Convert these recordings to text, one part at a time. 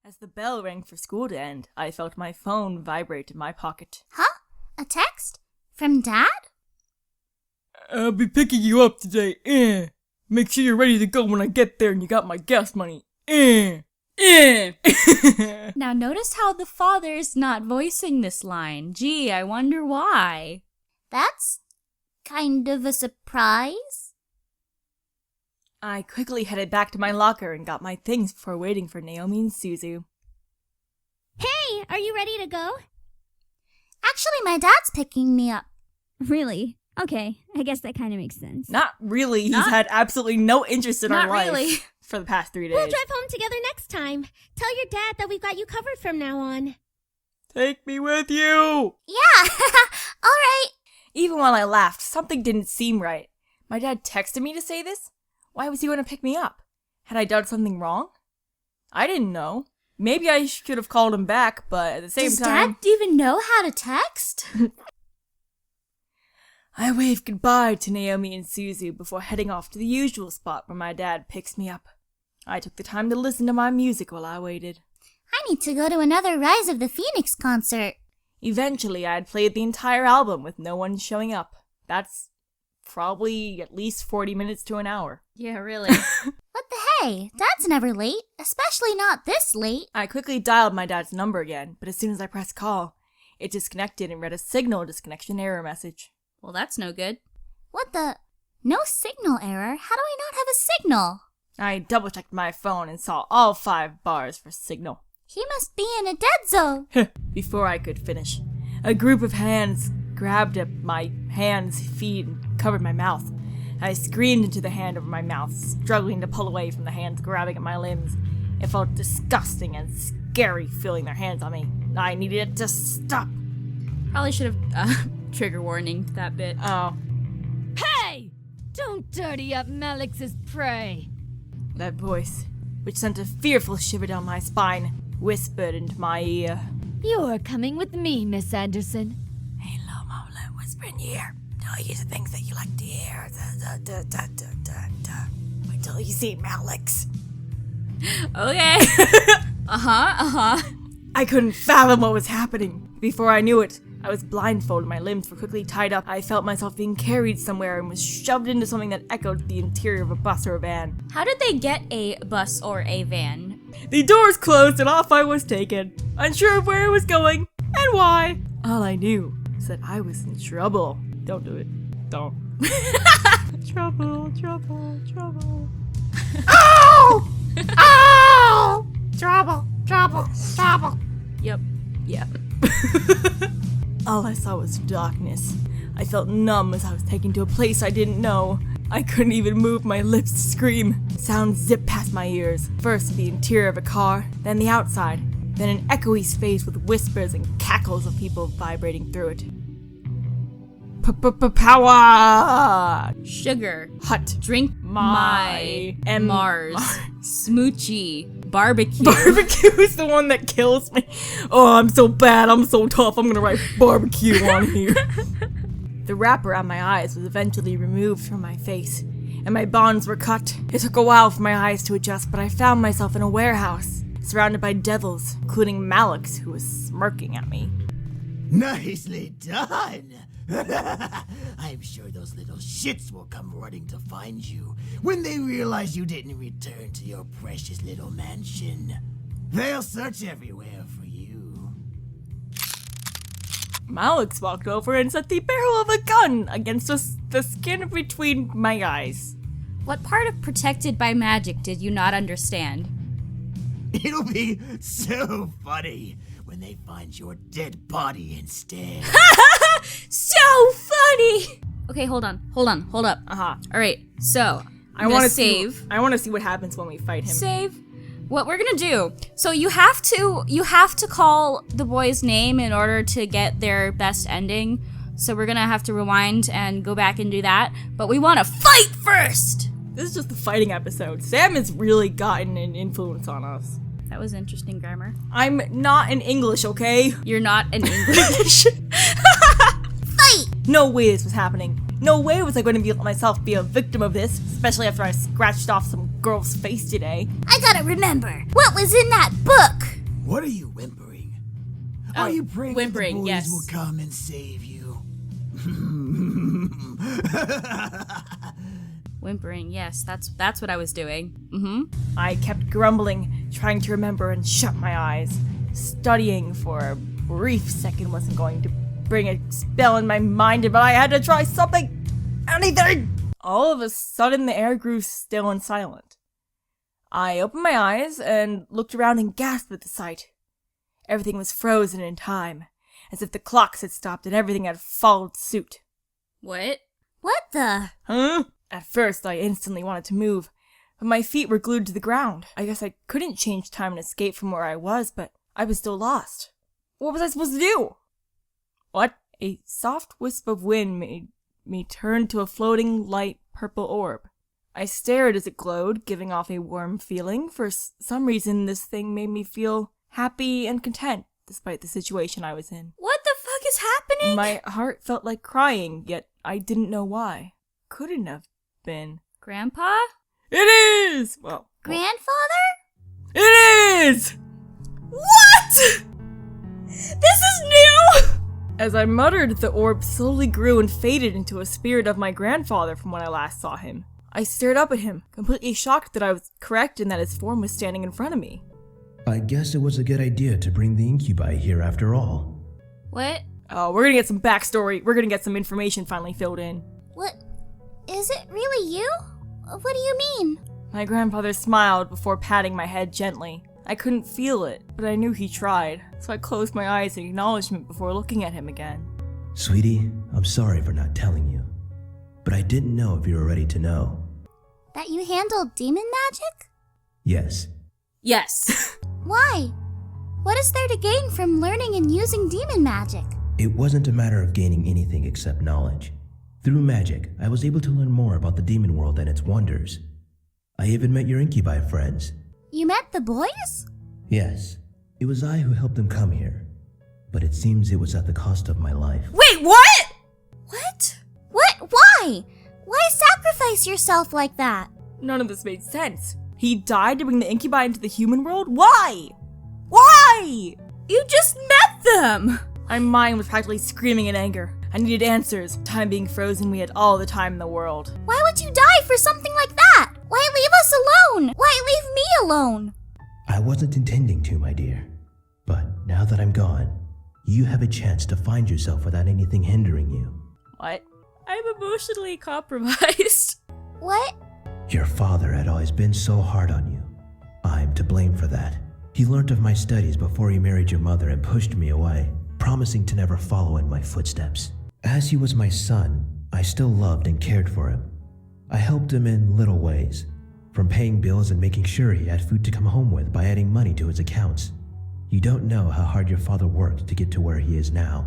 As the bell rang for school to end, I felt my phone vibrate in my pocket. Huh? A text? From Dad? I'll be picking you up today. Make sure you're ready to go when I get there and you got my gas money. Now notice how the father is not voicing this line. Gee, I wonder why. That's kind of a surprise. I quickly headed back to my locker and got my things before waiting for Naomi and Suzu. Hey, are you ready to go? Actually, my dad's picking me up. Really? Okay, I guess that kind of makes sense. Not really. He's had absolutely no interest in our life really. for the past 3 days. We'll drive home together next time. Tell your dad that we've got you covered from now on. Take me with you! Yeah, alright. Even while I laughed, something didn't seem right. My dad texted me to say this? Why was he going to pick me up? Had I done something wrong? I didn't know. Maybe I should have called him back, but at the same Does time... Dad even know how to text? I waved goodbye to Naomi and Suzu before heading off to the usual spot where my dad picks me up. I took the time to listen to my music while I waited. I need to go to another Rise of the Phoenix concert. Eventually, I had played the entire album with no one showing up. That's probably at least 40 minutes to an hour. Yeah, really. What the hey? Dad's never late, especially not this late. I quickly dialed my dad's number again, but as soon as I pressed call, it disconnected and read a signal disconnection error message. Well, that's no good. What the? No signal error? How do I not have a signal? I double-checked my phone and saw all 5 bars for signal. He must be in a dead zone. Before I could finish, a group of hands grabbed at my hands, feet, and covered my mouth. I screamed into the hand over my mouth, struggling to pull away from the hands grabbing at my limbs. It felt disgusting and scary feeling their hands on me. I needed it to stop. Probably should have trigger warning that bit. Oh, Hey! Don't dirty up Malex's prey. that voice, which sent a fearful shiver down my spine, whispered into my ear. You're coming with me, Miss Anderson. Hey, Lomo, let whisper in your ear. Tell you the things that you like to hear. Wait till you see Malex. Okay. I couldn't fathom what was happening. Before I knew it, I was blindfolded, my limbs were quickly tied up. I felt myself being carried somewhere and was shoved into something that echoed the interior of a bus or a van. How did they get a bus or a van? The doors closed and off I was taken, unsure of where I was going and why. All I knew was that I was in trouble. Don't do it. Don't. Trouble, trouble, trouble. Ow! Ow! Trouble, trouble, trouble. Yep. All I saw was darkness. I felt numb as I was taken to a place I didn't know. I couldn't even move my lips to scream. Sounds zipped past my ears. First the interior of a car, then the outside, then an echoey space with whispers and cackles of people vibrating through it. Power! Sugar. Hut. Drink my Mars. Smoochie. Barbecue. Barbecue is the one that kills me. Oh, I'm so bad, I'm so tough, I'm gonna write barbecue on here. The wrap around my eyes was eventually removed from my face, and my bonds were cut. It took a while for my eyes to adjust, but I found myself in a warehouse, surrounded by devils, including Malex, who was smirking at me. Nicely done! I'm sure those little shits will come running to find you when they realize you didn't return to your precious little mansion. They'll search everywhere for you. Malex walked over and set the barrel of a gun against the skin between my eyes. What part of protected by magic did you not understand? It'll be so funny when they find your dead body instead. So funny! Okay, hold up. Alright, so, I want to save. I want to see what happens when we fight him. Save. What we're gonna do, so you have to call the boy's name in order to get their best ending. So we're gonna have to rewind and go back and do that. But we wanna fight first! This is just the fighting episode. Sam has really gotten an influence on us. That was interesting grammar. I'm not in English, okay? You're not in English. No way this was happening. No way was I going to let myself be a victim of this, especially after I scratched off some girl's face today. I gotta remember. What was in that book? What are you whimpering? Are you praying that the whimpering, boys yes. will come and save you? Whimpering, yes, that's what I was doing. Mm-hmm. I kept grumbling, trying to remember and shut my eyes. Studying for a brief second wasn't going to bring a spell in my mind, but I had to try something. Anything! All of a sudden, the air grew still and silent. I opened my eyes and looked around and gasped at the sight. Everything was frozen in time, as if the clocks had stopped and everything had followed suit. What? What the? Huh? At first, I instantly wanted to move, but my feet were glued to the ground. I guess I couldn't change time and escape from where I was, but I was still lost. What was I supposed to do? What? A soft wisp of wind made me turn to a floating, light purple orb. I stared as it glowed, giving off a warm feeling. For some reason, this thing made me feel happy and content, despite the situation I was in. What the fuck is happening? My heart felt like crying, yet I didn't know why. Couldn't have been. Grandpa? It is! Well, Grandfather? it is! What? This is new! As I muttered, the orb slowly grew and faded into a spirit of my grandfather from when I last saw him. I stared up at him, completely shocked that I was correct and that his form was standing in front of me. I guess it was a good idea to bring the incubi here after all. What? Oh, we're gonna get some backstory. We're gonna get some information finally filled in. What? Is it really you? What do you mean? My grandfather smiled before patting my head gently. I couldn't feel it, but I knew he tried, so I closed my eyes in acknowledgement before looking at him again. Sweetie, I'm sorry for not telling you, but I didn't know if you were ready to know. That you handle demon magic? Yes. Yes. Why? What is there to gain from learning and using demon magic? It wasn't a matter of gaining anything except knowledge. Through magic, I was able to learn more about the demon world and its wonders. I even met your incubi friends. You met the boys? Yes, it was I who helped them come here, but it seems it was at the cost of my life. Wait, what? What? What? Why? Why sacrifice yourself like that? None of this made sense. He died to bring the incubi into the human world? Why? Why? You just met them! My mind was practically screaming in anger. I needed answers. Time being frozen, we had all the time in the world. Why would you die for something like that? Why leave us alone? Why leave me alone? I wasn't intending to, my dear. But now that I'm gone, you have a chance to find yourself without anything hindering you. What? I'm emotionally compromised. What? Your father had always been so hard on you. I'm to blame for that. He learnt of my studies before he married your mother and pushed me away, promising to never follow in my footsteps. As he was my son, I still loved and cared for him. I helped him in little ways, from paying bills and making sure he had food to come home with by adding money to his accounts. You don't know how hard your father worked to get to where he is now.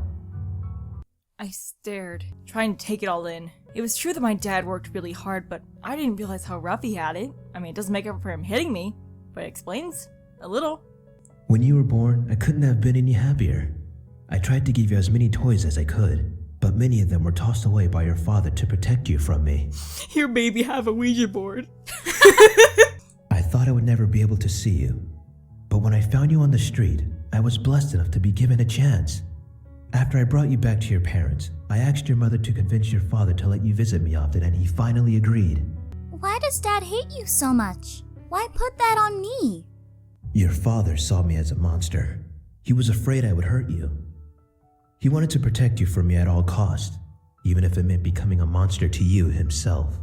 I stared, trying to take it all in. It was true that my dad worked really hard, but I didn't realize how rough he had it. I mean, it doesn't make up for him hitting me, but it explains a little. When you were born, I couldn't have been any happier. I tried to give you as many toys as I could, but many of them were tossed away by your father to protect you from me. Here, baby, have a Ouija board. I thought I would never be able to see you, but when I found you on the street, I was blessed enough to be given a chance. After I brought you back to your parents, I asked your mother to convince your father to let you visit me often, and he finally agreed. Why does Dad hate you so much? Why put that on me? Your father saw me as a monster. He was afraid I would hurt you. He wanted to protect you from me at all costs, even if it meant becoming a monster to you himself.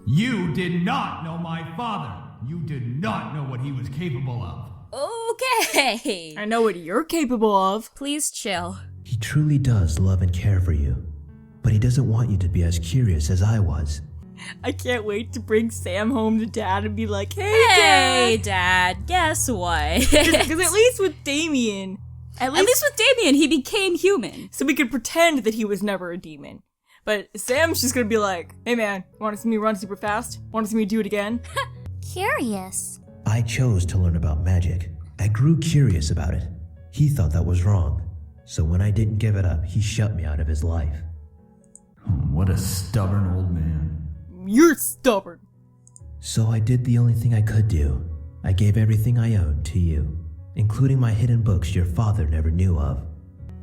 You did not know my father. You did not know what he was capable of. Okay. I know what you're capable of. Please chill. He truly does love and care for you, but he doesn't want you to be as curious as I was. I can't wait to bring Sam home to Dad and be like, Hey, Dad! Dad, guess what? Because at least with Damien, At least with Damien, he became human. so we could pretend that he was never a demon. But Sam's just gonna be like, hey man, want to see me run super fast? Want to see me do it again? Curious. I chose to learn about magic. I grew curious about it. He thought that was wrong, so when I didn't give it up, he shut me out of his life. What a stubborn old man. You're stubborn. So I did the only thing I could do. I gave everything I owned to you. including my hidden books your father never knew of.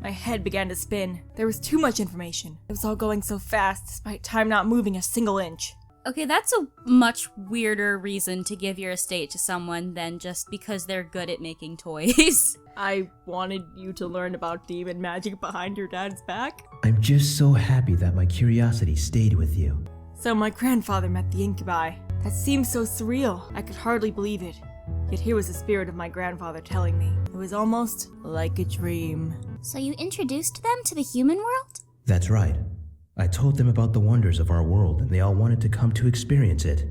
My head began to spin. There was too much information. It was all going so fast, despite time not moving a single inch. Okay, that's a much weirder reason to give your estate to someone than just because they're good at making toys. I wanted you to learn about demon magic behind your dad's back. I'm just so happy that my curiosity stayed with you. So my grandfather met the incubi. That seemed so surreal. I could hardly believe it. Yet here was the spirit of my grandfather telling me. It was almost like a dream. So you introduced them to the human world? That's right. I told them about the wonders of our world and they all wanted to come to experience it.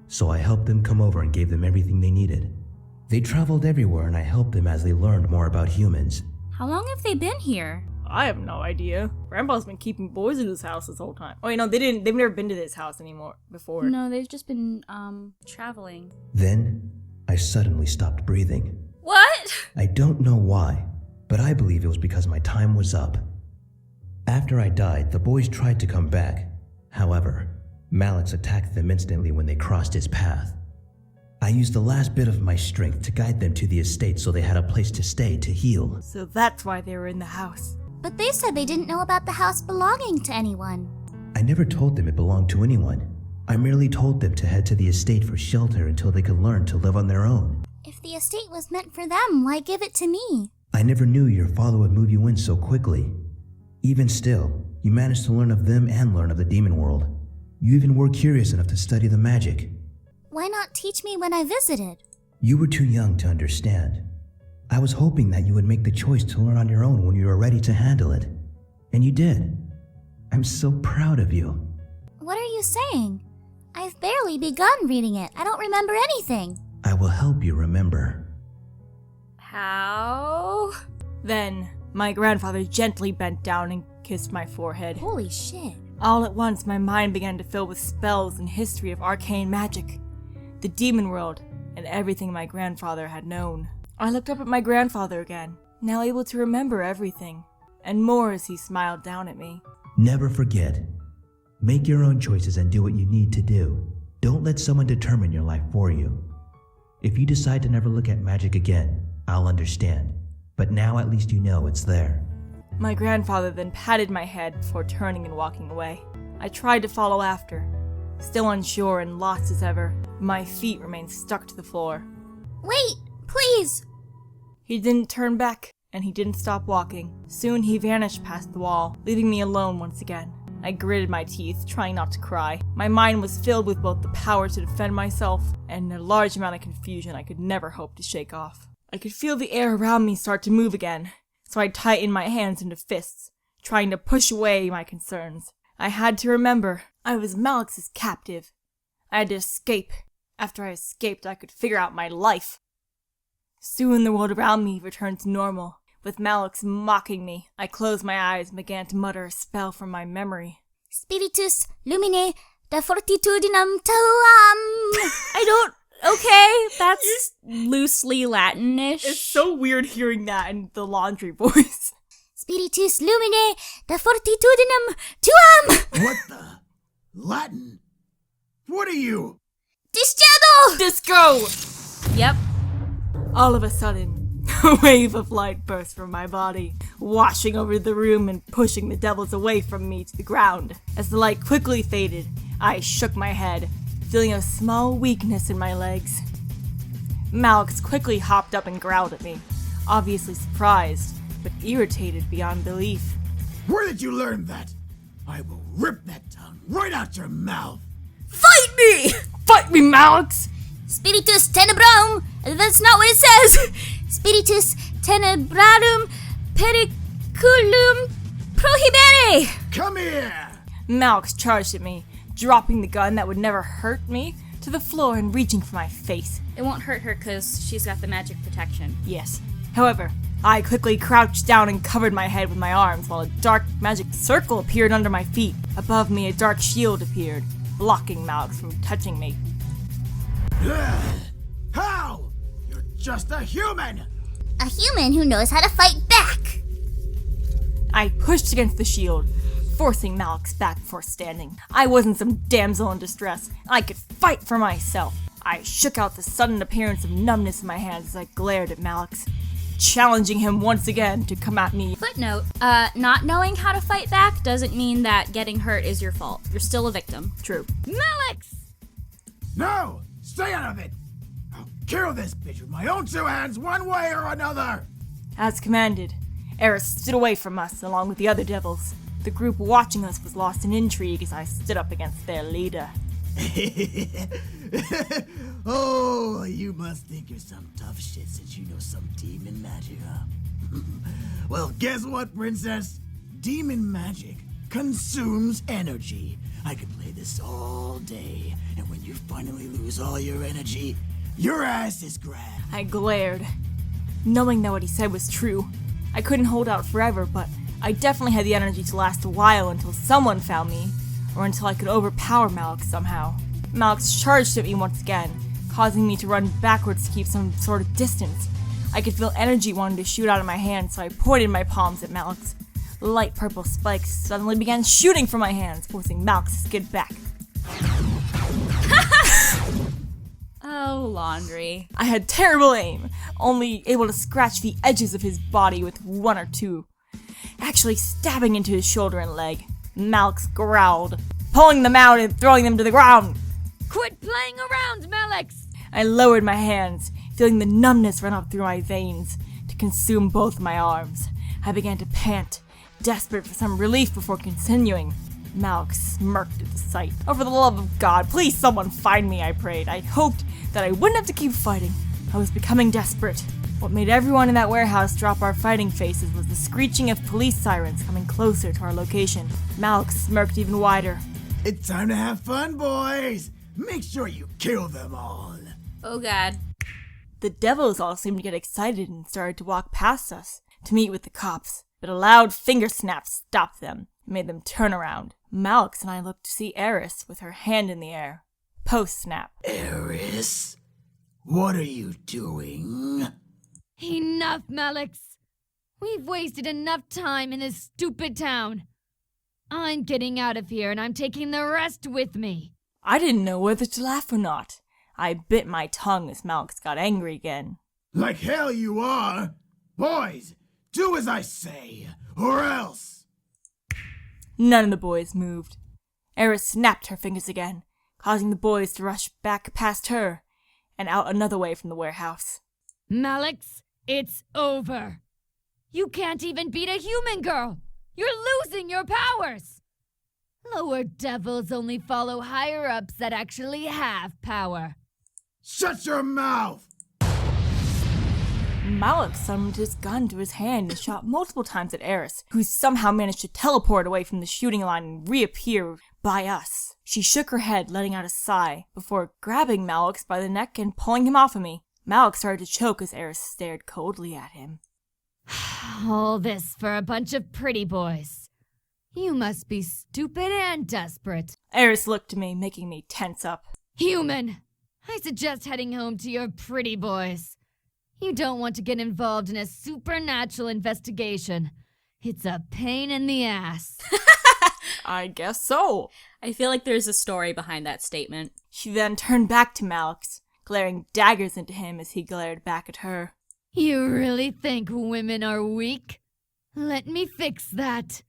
So I helped them come over and gave them everything they needed. They traveled everywhere and I helped them as they learned more about humans. How long have they been here? I have no idea. Grandpa's been keeping boys in this house this whole time. Oh, no, they've never been to this house anymore before. No, they've just been, traveling. Then, I suddenly stopped breathing. What? I don't know why, but I believe it was because my time was up. After I died, the boys tried to come back. However, Malex attacked them instantly when they crossed his path. I used the last bit of my strength to guide them to the estate so they had a place to stay to heal. So that's why they were in the house. But they said they didn't know about the house belonging to anyone. I never told them it belonged to anyone. I merely told them to head to the estate for shelter until they could learn to live on their own. If the estate was meant for them, why give it to me? I never knew your father would move you in so quickly. Even still, you managed to learn of them and learn of the demon world. You even were curious enough to study the magic. Why not teach me when I visited? You were too young to understand. I was hoping that you would make the choice to learn on your own when you were ready to handle it. And you did. I'm so proud of you. What are you saying? I've barely begun reading it. I don't remember anything. I will help you remember. How? Then, my grandfather gently bent down and kissed my forehead. Holy shit. All at once, my mind began to fill with spells and history of arcane magic, the demon world, and everything my grandfather had known. I looked up at my grandfather again, now able to remember everything, and more as he smiled down at me. Never forget. Make your own choices and do what you need to do. Don't let someone determine your life for you. If you decide to never look at magic again, I'll understand. But now at least you know it's there. My grandfather then patted my head before turning and walking away. I tried to follow after. Still unsure and lost as ever, my feet remained stuck to the floor. Wait, please! He didn't turn back, and he didn't stop walking. Soon he vanished past the wall, leaving me alone once again. I gritted my teeth, trying not to cry. My mind was filled with both the power to defend myself and a large amount of confusion I could never hope to shake off. I could feel the air around me start to move again, so I tightened my hands into fists, trying to push away my concerns. I had to remember, I was Malex's captive. I had to escape. After I escaped, I could figure out my life. Soon the world around me returned to normal. With Malex mocking me, I closed my eyes and began to mutter a spell from my memory. Spiritus lumine da fortitudinem tuam. Okay, that's loosely Latin-ish. It's so weird hearing that in the laundry voice. Spiritus lumine da fortitudinem tuam. What the? Latin? What are you? Disciado! Disco! Yep. All of a sudden, a wave of light burst from my body, washing over the room and pushing the devils away from me to the ground. As the light quickly faded, I shook my head, feeling a small weakness in my legs. Malex quickly hopped up and growled at me, obviously surprised, but irritated beyond belief. Where did you learn that? I will rip that tongue right out your mouth. Fight me! Fight me, Malex! Spiritus tenebrum! That's not what it says! Spiritus tenebrarum periculum prohibere! Come here! Malex charged at me, dropping the gun that would never hurt me to the floor and reaching for my face. It won't hurt her because she's got the magic protection. Yes. However, I quickly crouched down and covered my head with my arms while a dark magic circle appeared under my feet. Above me, a dark shield appeared, blocking Malex from touching me. How? You're just a human! A human who knows how to fight back! I pushed against the shield, forcing Malex back before standing. I wasn't some damsel in distress. I could fight for myself. I shook out the sudden appearance of numbness in my hands as I glared at Malex. challenging him once again to come at me. Footnote, not knowing how to fight back doesn't mean that getting hurt is your fault. You're still a victim. True. Malex! No! Stay out of it! I'll kill this bitch with my own two hands one way or another! As commanded, Eris stood away from us along with the other devils. The group watching us was lost in intrigue as I stood up against their leader. Oh, you must think you're some tough shit since you know some demon magic, huh? Well, guess what, princess? Demon magic consumes energy. I could play this all day, and when you finally lose all your energy, your ass is grabbed. I glared, knowing that what he said was true. I couldn't hold out forever, but I definitely had the energy to last a while until someone found me, or until I could overpower Malex somehow. Malex charged at me once again, causing me to run backwards to keep some sort of distance. I could feel energy wanting to shoot out of my hands, so I pointed my palms at Malex. Light purple spikes suddenly began shooting from my hands, forcing Malex to skid back. Oh, laundry. I had terrible aim, only able to scratch the edges of his body with one or two, actually stabbing into his shoulder and leg. Malex growled, pulling them out and throwing them to the ground. Quit playing around, Malex! I lowered my hands, feeling the numbness run up through my veins to consume both my arms. I began to pant, desperate for some relief before continuing. Malex smirked at the sight. Oh, for the love of God, please someone find me, I prayed. I hoped that I wouldn't have to keep fighting. I was becoming desperate. What made everyone in that warehouse drop our fighting faces was the screeching of police sirens coming closer to our location. Malex smirked even wider. It's time to have fun, boys! Make sure you kill them all. Oh god. The devils all seemed to get excited and started to walk past us to meet with the cops, but a loud finger snap stopped them and made them turn around. Malex and I looked to see Eris with her hand in the air. Post-snap. Eris? What are you doing? Enough, Malex! We've wasted enough time in this stupid town. I'm getting out of here and I'm taking the rest with me. I didn't know whether to laugh or not. I bit my tongue as Malex got angry again. Like hell you are! Boys, do as I say, or else! None of the boys moved. Eris snapped her fingers again, causing the boys to rush back past her and out another way from the warehouse. Malex, it's over. You can't even beat a human girl. You're losing your powers. Lower devils only follow higher-ups that actually have power. Shut your mouth! Malex summoned his gun to his hand and shot multiple times at Eris, who somehow managed to teleport away from the shooting line and reappear by us. She shook her head, letting out a sigh, before grabbing Malex by the neck and pulling him off of me. Malex started to choke as Eris stared coldly at him. All this for a bunch of pretty boys. You must be stupid and desperate. Eris looked at me, making me tense up. Human, I suggest heading home to your pretty boys. You don't want to get involved in a supernatural investigation. It's a pain in the ass. I guess so. I feel like there's a story behind that statement. She then turned back to Malex, glaring daggers into him as he glared back at her. You really think women are weak? Let me fix that,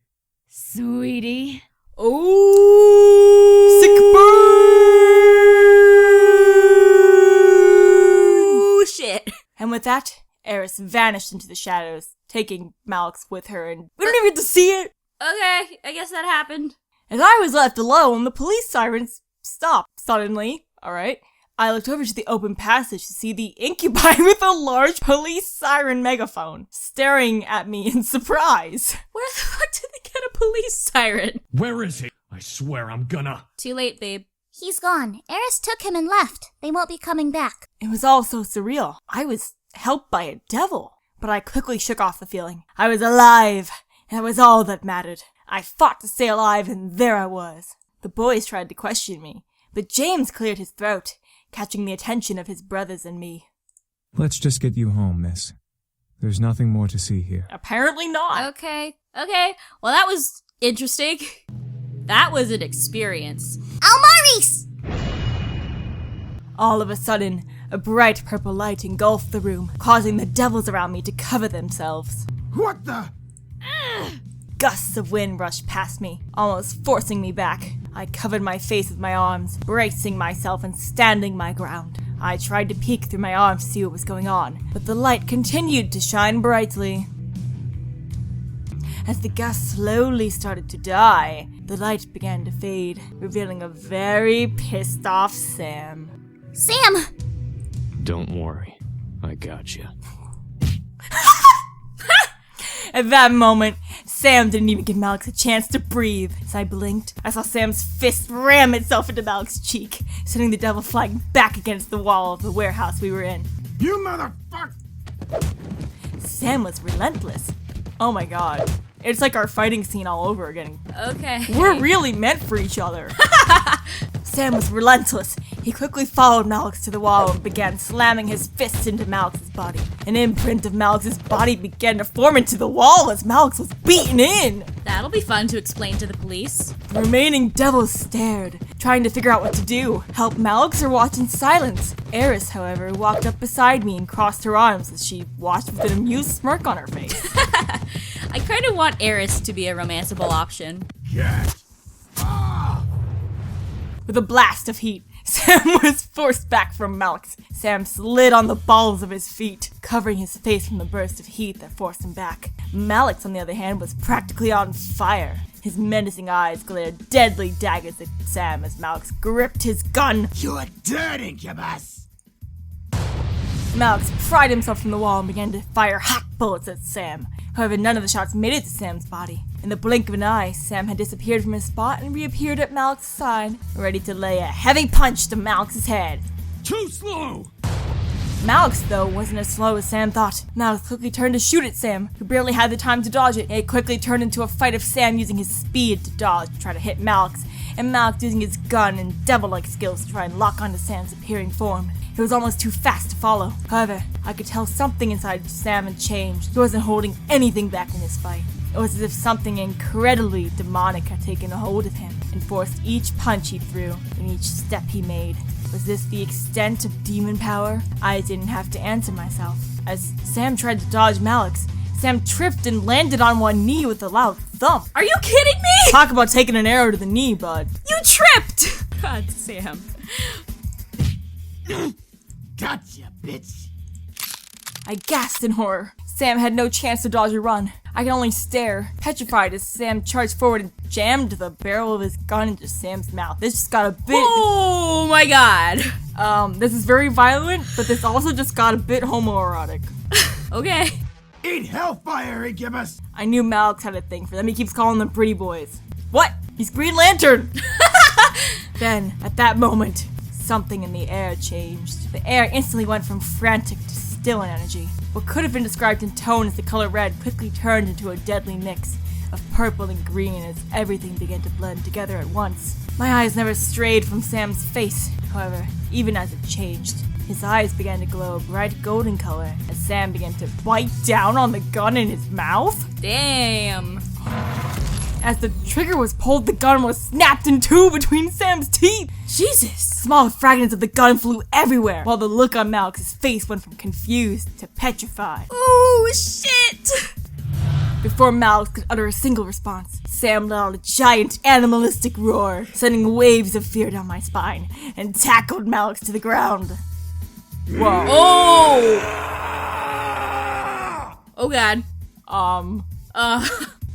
sweetie. Oh, sick burn! Oh, shit. And with that, Eris vanished into the shadows, taking Malex with her, and we don't even get to see it! Okay, I guess that happened. As I was left alone, the police sirens stopped suddenly, alright? I looked over to the open passage to see the incubi with a large police siren megaphone, staring at me in surprise. Where the fuck did they get a police siren? Where is he? I swear I'm gonna. Too late, babe. He's gone. Eris took him and left. They won't be coming back. It was all so surreal. I was helped by a devil, but I quickly shook off the feeling. I was alive, and that was all that mattered. I fought to stay alive, and there I was. The boys tried to question me, but James cleared his throat, catching the attention of his brothers and me. Let's just get you home, miss. There's nothing more to see here. Apparently not. Okay. Well, that was interesting. That was an experience. Almaris! All of a sudden, A bright purple light engulfed the room, causing the devils around me to cover themselves. What the? Gusts of wind rushed past me, almost forcing me back. I covered my face with my arms, bracing myself and standing my ground. I tried to peek through my arms to see what was going on, but the light continued to shine brightly. As the gusts slowly started to die, the light began to fade, revealing a very pissed off Sam. Sam! Don't worry, I got you. At that moment, Sam didn't even give Malex a chance to breathe. As I blinked, I saw Sam's fist ram itself into Malex's cheek, sending the devil flying back against the wall of the warehouse we were in. You motherfucker! Sam was relentless. Oh my god. It's like our fighting scene all over again. Okay. We're really meant for each other. Sam was relentless. He quickly followed Malex to the wall and began slamming his fists into Malex's body. An imprint of Malex's body began to form into the wall as Malex was beaten in. That'll be fun to explain to the police. The remaining devils stared, trying to figure out what to do. Help Malex or watch in silence. Eris, however, walked up beside me and crossed her arms as she watched with an amused smirk on her face. I kind of want Eris to be a romanceable option. Yes. With a blast of heat, Sam was forced back from Malex. Sam slid on the balls of his feet, covering his face from the burst of heat that forced him back. Malex, on the other hand, was practically on fire. His menacing eyes glared deadly daggers at Sam as Malex gripped his gun. You're dead, Incubus! Malex pried himself from the wall and began to fire hot bullets at Sam. However, none of the shots made it to Sam's body. In the blink of an eye, Sam had disappeared from his spot and reappeared at Malex's side, ready to lay a heavy punch to Malex's head. Too slow! Malex, though, wasn't as slow as Sam thought. Malex quickly turned to shoot at Sam, who barely had the time to dodge it. It quickly turned into a fight of Sam using his speed to dodge to try to hit Malex, and Malex using his gun and devil-like skills to try and lock onto Sam's appearing form. It was almost too fast to follow. However, I could tell something inside Sam had changed. He wasn't holding anything back in this fight. It was as if something incredibly demonic had taken a hold of him and forced each punch he threw and each step he made. Was this the extent of demon power? I didn't have to answer myself. As Sam tried to dodge Malex, Sam tripped and landed on one knee with a loud thump. Are you kidding me? Talk about taking an arrow to the knee, bud. You tripped! God, Sam. Gotcha, bitch! I gasped in horror. Sam had no chance to dodge or run. I could only stare, petrified as Sam charged forward and jammed the barrel of his gun into Sam's mouth. This just got a bit... Oh my god. This is very violent, but this also just got a bit homoerotic. Okay. Eat hellfire, Incubus! I knew Malex had a thing for them. He keeps calling them pretty boys. What? He's Green Lantern! Then, at that moment, something in the air changed. The air instantly went from frantic to still in energy. What could have been described in tone as the color red quickly turned into a deadly mix of purple and green as everything began to blend together at once. My eyes never strayed from Sam's face, however, even as it changed. His eyes began to glow a bright golden color as Sam began to bite down on the gun in his mouth. Damn. As the trigger was pulled, the gun was snapped in two between Sam's teeth. Jesus! Small fragments of the gun flew everywhere, while the look on Malex's face went from confused to petrified. Ooh, shit! Before Malex could utter a single response, Sam let out a giant animalistic roar, sending waves of fear down my spine, and tackled Malex to the ground. Whoa. Oh! Oh god.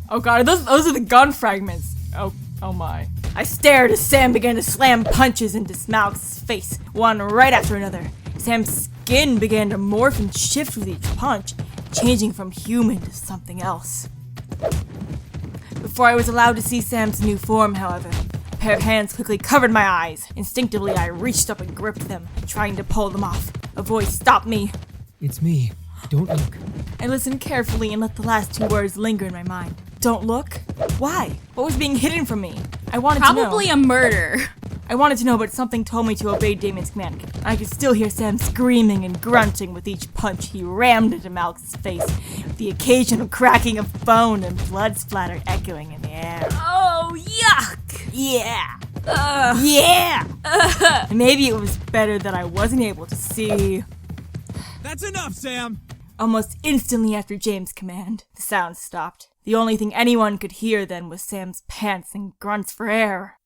Oh god, those are the gun fragments. Oh my. I stared as Sam began to slam punches into Malex's face, one right after another. Sam's skin began to morph and shift with each punch, changing from human to something else. Before I was allowed to see Sam's new form, however, a pair of hands quickly covered my eyes. Instinctively, I reached up and gripped them, trying to pull them off. A voice stopped me. It's me. Don't look. I listened carefully and let the last two words linger in my mind. Don't look? Why? What was being hidden from me? I wanted to know. Probably a murder. I wanted to know, but something told me to obey Damon's command. I could still hear Sam screaming and grunting with each punch he rammed into Malex's face, with the occasional cracking of bone and blood splatter echoing in the air. Oh, yuck! Yeah! Yeah! Maybe it was better that I wasn't able to see. That's enough, Sam! Almost instantly after James' command, the sound stopped. The only thing anyone could hear then was Sam's pants and grunts for air.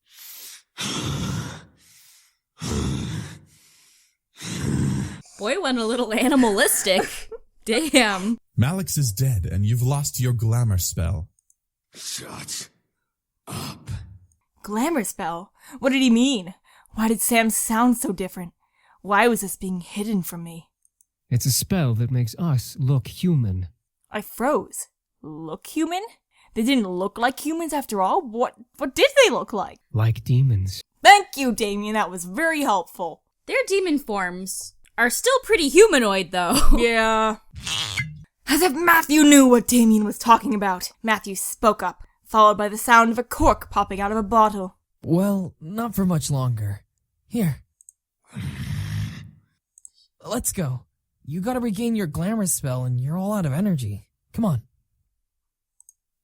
Boy went a little animalistic. Damn. Malex is dead, and you've lost your glamour spell. Shut up. Glamour spell? What did he mean? Why did Sam sound so different? Why was this being hidden from me? It's a spell that makes us look human. I froze. Look human? They didn't look like humans after all? What did they look like? Like demons. Thank you, Damien. That was very helpful. Their demon forms are still pretty humanoid, though. Yeah. As if Matthew knew what Damien was talking about. Matthew spoke up, followed by the sound of a cork popping out of a bottle. Well, not for much longer. Here. Let's go. You gotta regain your glamour spell and you're all out of energy. Come on.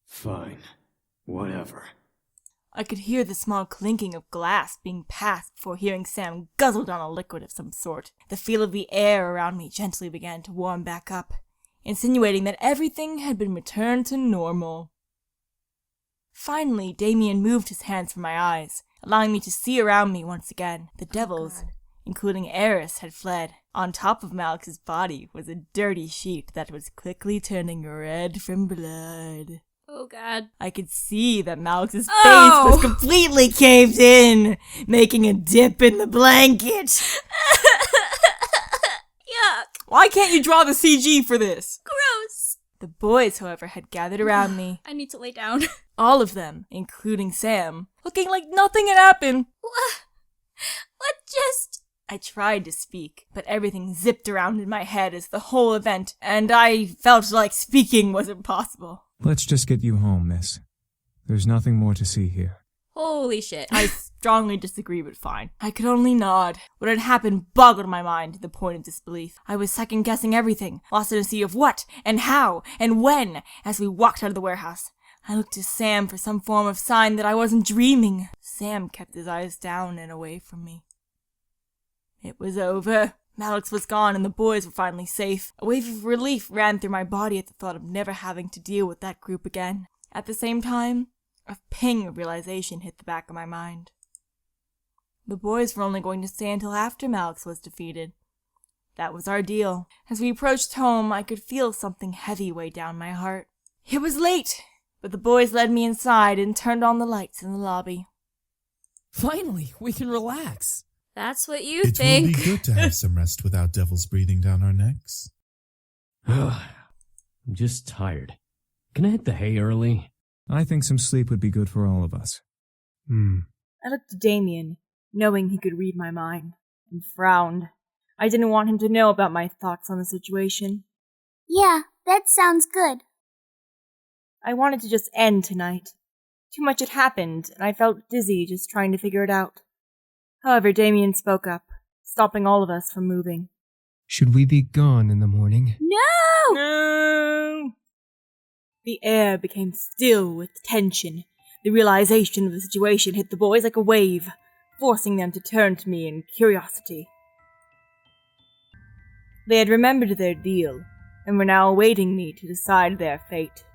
Fine. Whatever. I could hear the small clinking of glass being passed before hearing Sam guzzle down a liquid of some sort. The feel of the air around me gently began to warm back up, insinuating that everything had been returned to normal. Finally, Damien moved his hands from my eyes, allowing me to see around me once again. The devils, including Eris, had fled. On top of Malex's body was a dirty sheet that was quickly turning red from blood. Oh god. I could see that Malex's face was completely caved in, making a dip in the blanket. Yuck. Why can't you draw the CG for this? Gross. The boys, however, had gathered around me. I need to lay down. All of them, including Sam, looking like nothing had happened. What just... I tried to speak, but everything zipped around in my head as the whole event, and I felt like speaking was impossible. Let's just get you home, miss. There's nothing more to see here. Holy shit. I strongly disagree, but fine. I could only nod. What had happened boggled my mind to the point of disbelief. I was second-guessing everything, lost in a sea of what, and how, and when, as we walked out of the warehouse. I looked to Sam for some form of sign that I wasn't dreaming. Sam kept his eyes down and away from me. It was over. Malex was gone and the boys were finally safe. A wave of relief ran through my body at the thought of never having to deal with that group again. At the same time, a ping of realization hit the back of my mind. The boys were only going to stay until after Malex was defeated. That was our deal. As we approached home, I could feel something heavy weigh down my heart. It was late, but the boys led me inside and turned on the lights in the lobby. Finally, we can relax. That's what you It think. will be good to have some rest without devils breathing down our necks. I'm just tired. Can I hit the hay early? I think some sleep would be good for all of us. I looked to Damien, knowing he could read my mind, and frowned. I didn't want him to know about my thoughts on the situation. Yeah, that sounds good. I wanted to just end tonight. Too much had happened, and I felt dizzy just trying to figure it out. However, Damien spoke up, stopping all of us from moving. Should we be gone in the morning? No! No! The air became still with tension. The realization of the situation hit the boys like a wave, forcing them to turn to me in curiosity. They had remembered their deal, and were now awaiting me to decide their fate.